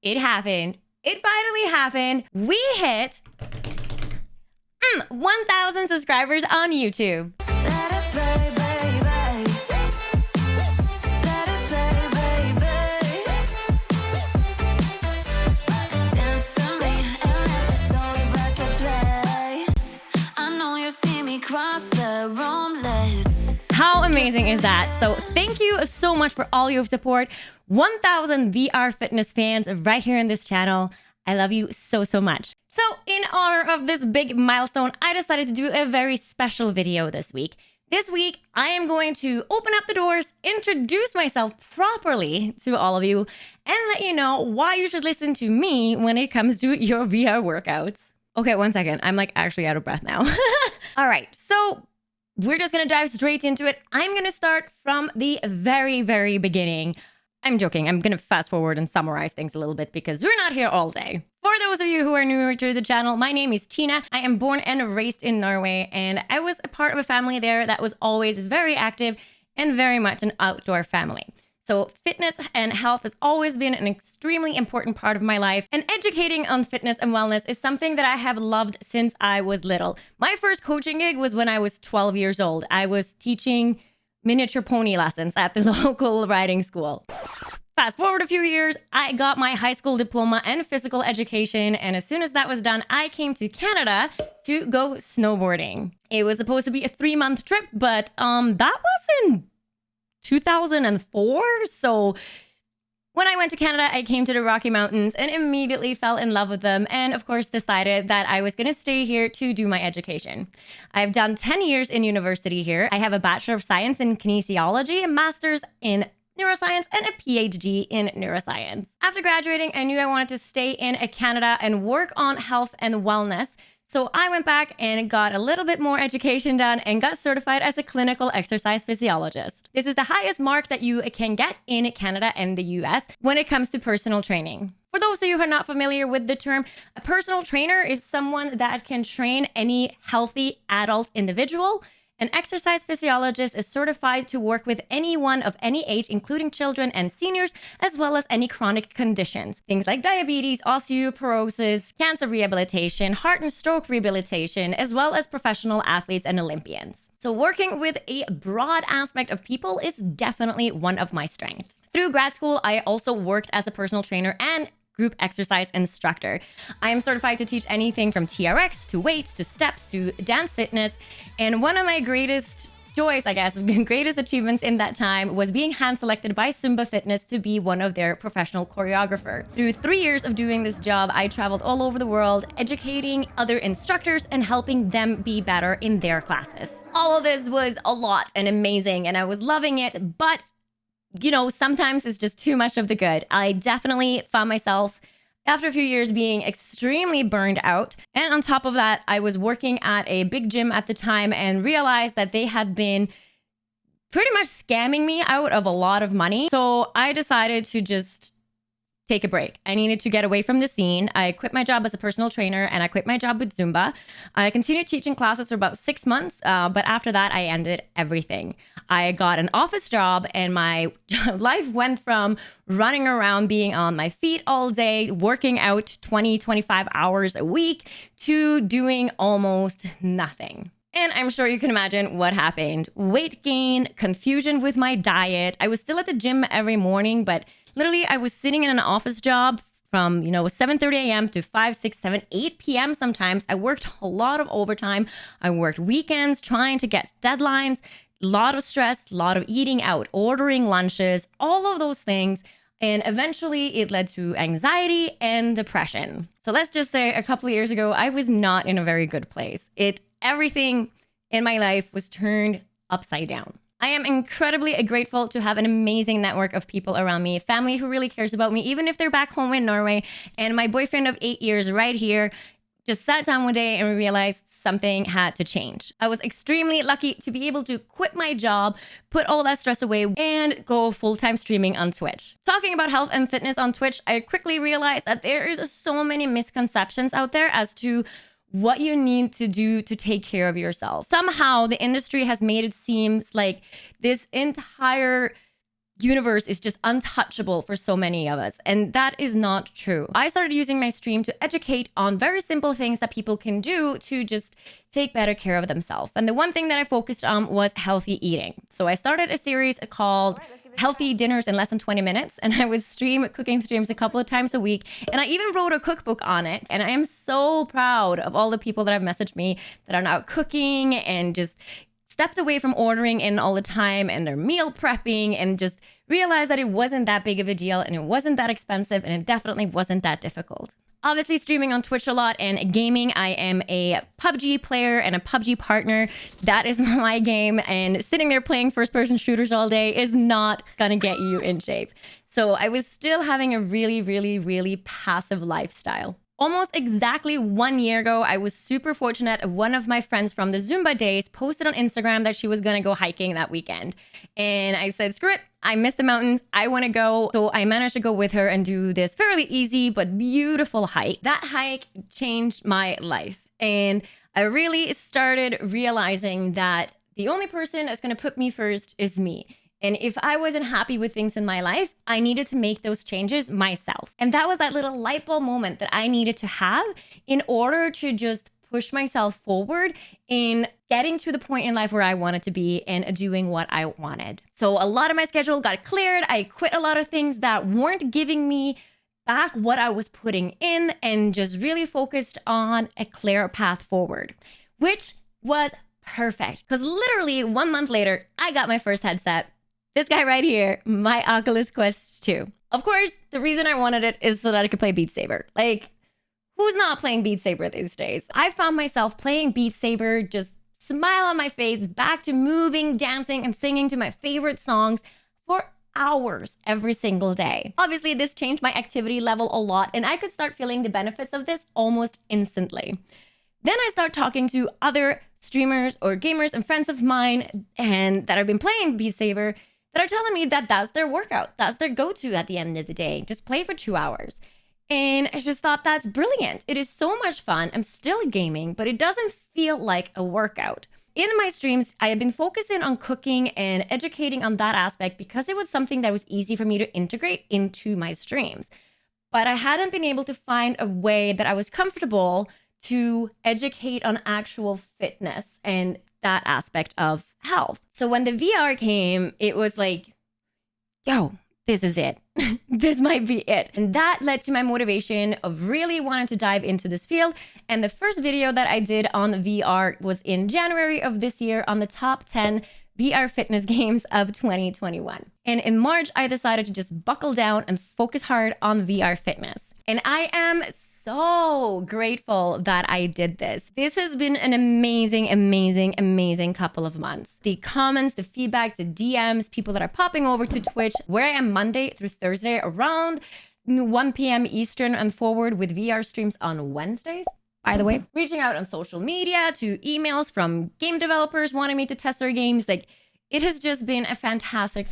It happened. It finally happened. We hit 1,000 subscribers on YouTube. How amazing is that? So thank you so much for all your support. 1,000 VR fitness fans right here in this channel. I love you so, so much. So in honor of this big milestone, I decided to do a very special video this week. This week, I am going to open up the doors, introduce myself properly to all of you, and let you know why you should listen to me when it comes to your VR workouts. Okay, one second. I'm like actually out of breath now. All right, so we're just going to dive straight into it. I'm going to start from the very, very beginning. I'm joking. I'm going to fast forward and summarize things a little bit because we're not here all day. For those of you who are newer to the channel, my name is Tina. I am born and raised in Norway, and I was a part of a family there that was always very active and very much an outdoor family. So fitness and health has always been an extremely important part of my life, and educating on fitness and wellness is something that I have loved since I was little. My first coaching gig was when I was 12 years old. I was teaching miniature pony lessons at the local riding school. Fast forward a few years, I got my high school diploma and physical education, and as soon as that was done, I came to Canada to go snowboarding. It was supposed to be a 3-month trip, but that was in 2004. So when I went to Canada, I came to the Rocky Mountains and immediately fell in love with them, and of course decided that I was going to stay here to do my education. I've done 10 years in university here. I have a Bachelor of Science in Kinesiology, a Master's in Neuroscience, and a PhD in Neuroscience. After graduating, I knew I wanted to stay in Canada and work on health and wellness. So I went back and got a little bit more education done and got certified as a clinical exercise physiologist. This is the highest mark that you can get in Canada and the US when it comes to personal training. For those of you who are not familiar with the term, a personal trainer is someone that can train any healthy adult individual. An exercise physiologist is certified to work with anyone of any age, including children and seniors, as well as any chronic conditions. Things like diabetes, osteoporosis, cancer rehabilitation, heart and stroke rehabilitation, as well as professional athletes and Olympians. So working with a broad aspect of people is definitely one of my strengths. Through grad school, I also worked as a personal trainer and group exercise instructor. I am certified to teach anything from TRX to weights to steps to dance fitness. And one of my greatest joys, I guess, greatest achievements in that time was being hand selected by Zumba Fitness to be one of their professional choreographer. Through 3 years of doing this job, I traveled all over the world, educating other instructors and helping them be better in their classes. All of this was a lot and amazing, and I was loving it, but you know, sometimes it's just too much of the good. I definitely found myself, after a few years, being extremely burned out. And on top of that, I was working at a big gym at the time and realized that they had been pretty much scamming me out of a lot of money. So I decided to just take a break. I needed to get away from the scene. I quit my job as a personal trainer and I quit my job with Zumba. I continued teaching classes for about 6 months, but after that, I ended everything. I got an office job and my life went from running around, being on my feet all day, working out 20, 25 hours a week, to doing almost nothing. And I'm sure you can imagine what happened. Weight gain, confusion with my diet. I was still at the gym every morning, but literally I was sitting in an office job from, 7:30 a.m. to 5, 6, 7, 8 p.m. sometimes. I worked a lot of overtime. I worked weekends trying to get deadlines, a lot of stress, a lot of eating out, ordering lunches, all of those things. And eventually it led to anxiety and depression. So let's just say a couple of years ago, I was not in a very good place. Everything in my life was turned upside down. I am incredibly grateful to have an amazing network of people around me, family who really cares about me, even if they're back home in Norway. And my boyfriend of 8 years right here just sat down one day and realized something had to change. I was extremely lucky to be able to quit my job, put all that stress away, and go full-time streaming on Twitch. Talking about health and fitness on Twitch, I quickly realized that there is so many misconceptions out there as to what you need to do to take care of yourself. Somehow the industry has made it seem like this entire universe is just untouchable for so many of us. And that is not true. I started using my stream to educate on very simple things that people can do to just take better care of themselves. And the one thing that I focused on was healthy eating. So I started a series called Healthy Dinners in Less Than 20 Minutes. And I would stream cooking streams a couple of times a week. And I even wrote a cookbook on it. And I am so proud of all the people that have messaged me that are now cooking and just stepped away from ordering in all the time and they're meal prepping and just realized that it wasn't that big of a deal and it wasn't that expensive and it definitely wasn't that difficult. Obviously streaming on Twitch a lot and gaming. I am a PUBG player and a PUBG partner. That is my game, and sitting there playing first-person shooters all day is not gonna get you in shape. So I was still having a really passive lifestyle. Almost exactly 1 year ago, I was super fortunate. One of my friends from the Zumba days posted on Instagram that she was going to go hiking that weekend. And I said, screw it, I miss the mountains, I want to go. So I managed to go with her and do this fairly easy but beautiful hike. That hike changed my life. And I really started realizing that the only person that's going to put me first is me. And if I wasn't happy with things in my life, I needed to make those changes myself. And that was that little light bulb moment that I needed to have in order to just push myself forward in getting to the point in life where I wanted to be and doing what I wanted. So a lot of my schedule got cleared. I quit a lot of things that weren't giving me back what I was putting in and just really focused on a clear path forward, which was perfect. Because literally 1 month later, I got my first headset. This guy right here, my Oculus Quest 2. Of course, the reason I wanted it is so that I could play Beat Saber. Like, who's not playing Beat Saber these days? I found myself playing Beat Saber, just smile on my face, back to moving, dancing, and singing to my favorite songs for hours every single day. Obviously, this changed my activity level a lot, and I could start feeling the benefits of this almost instantly. Then I start talking to other streamers or gamers and friends of mine and that have been playing Beat Saber that are telling me that that's their workout. That's their go-to at the end of the day. Just play for 2 hours. And I just thought that's brilliant. It is so much fun. I'm still gaming, but it doesn't feel like a workout. In my streams, I have been focusing on cooking and educating on that aspect because it was something that was easy for me to integrate into my streams. But I hadn't been able to find a way that I was comfortable to educate on actual fitness and that aspect of health. So when the VR came, it was like, yo, this is it. This might be it. And that led to my motivation of really wanting to dive into this field. And the first video that I did on VR was in January of this year on the top 10 VR fitness games of 2021. And in March, I decided to just buckle down and focus hard on VR fitness. And I am so grateful that I did this. This has been an amazing couple of months. The comments, the feedback, the DMs, people that are popping over to Twitch, where I am Monday through Thursday around 1 p.m. Eastern and forward with VR streams on Wednesdays. By the way, reaching out on social media to emails from game developers wanting me to test their games. Like, it has just been a fantastic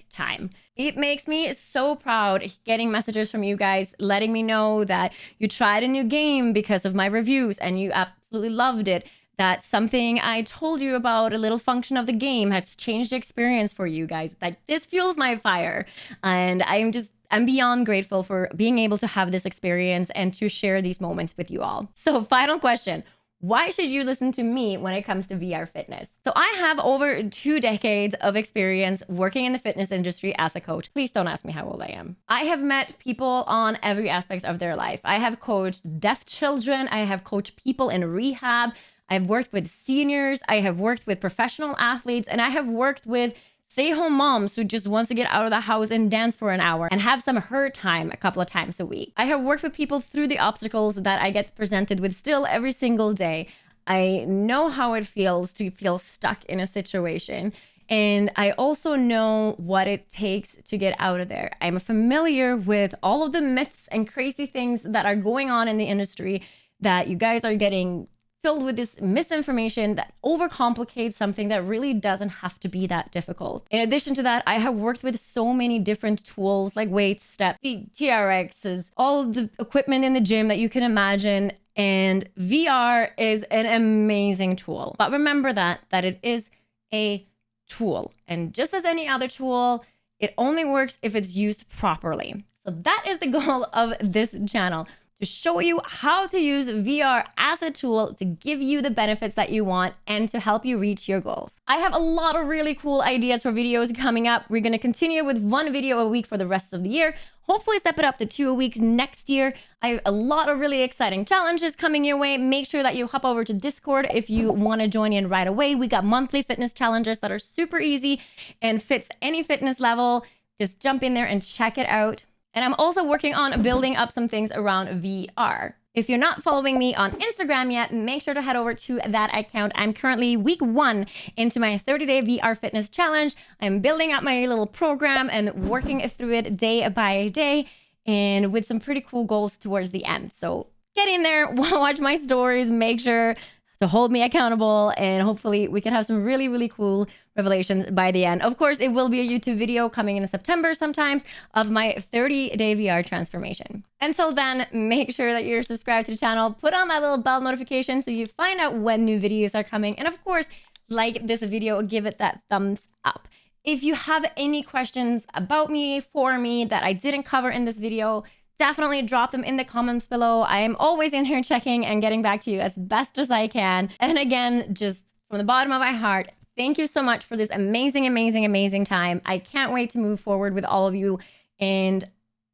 time. It makes me so proud getting messages from you guys letting me know that you tried a new game because of my reviews and you absolutely loved it. That something I told you about, a little function of the game, has changed the experience for you guys. Like, this fuels my fire. And I'm beyond grateful for being able to have this experience and to share these moments with you all. So, final question. Why should you listen to me when it comes to VR fitness? So I have over 2 decades of experience working in the fitness industry as a coach. Please don't ask me how old I am. I have met people on every aspect of their life. I have coached deaf children. I have coached people in rehab. I've worked with seniors. I have worked with professional athletes, and I have worked with stay-home moms who just wants to get out of the house and dance for an hour and have some her time a couple of times a week. I have worked with people through the obstacles that I get presented with still every single day. I know how it feels to feel stuck in a situation. And I also know what it takes to get out of there. I'm familiar with all of the myths and crazy things that are going on in the industry that you guys are getting filled with this misinformation that overcomplicates something that really doesn't have to be that difficult. In addition to that, I have worked with so many different tools like weights, steps, the TRXs, all the equipment in the gym that you can imagine. And VR is an amazing tool. But remember that it is a tool. And just as any other tool, it only works if it's used properly. So that is the goal of this channel, to show you how to use VR as a tool to give you the benefits that you want and to help you reach your goals. I have a lot of really cool ideas for videos coming up. We're going to continue with 1 video a week for the rest of the year. Hopefully step it up to 2 a week next year. I have a lot of really exciting challenges coming your way. Make sure that you hop over to Discord if you want to join in right away. We got monthly fitness challenges that are super easy and fits any fitness level. Just jump in there and check it out. And I'm also working on building up some things around VR. If you're not following me on Instagram yet, make sure to head over to that account. I'm currently week 1 into my 30-day VR fitness challenge. I'm building up my little program and working through it day by day, and with some pretty cool goals towards the end. So get in there, watch my stories, make sure to hold me accountable, and hopefully we can have some really, really cool revelations by the end. Of course, it will be a YouTube video coming in September sometimes of my 30-day VR transformation. Until then, make sure that you're subscribed to the channel, put on that little bell notification so you find out when new videos are coming, and of course, like this video, give it that thumbs up. If you have any questions about me, for me, that I didn't cover in this video, definitely drop them in the comments below. I am always in here checking and getting back to you as best as I can. And again, just from the bottom of my heart, thank you so much for this amazing, amazing, amazing time. I can't wait to move forward with all of you. And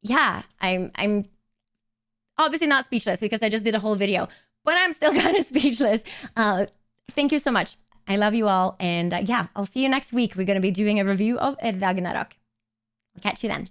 yeah, I'm obviously not speechless because I just did a whole video, but I'm still kind of speechless. Thank you so much. I love you all. And yeah, I'll see you next week. We're going to be doing a review of Ragnarok. I'll catch you then.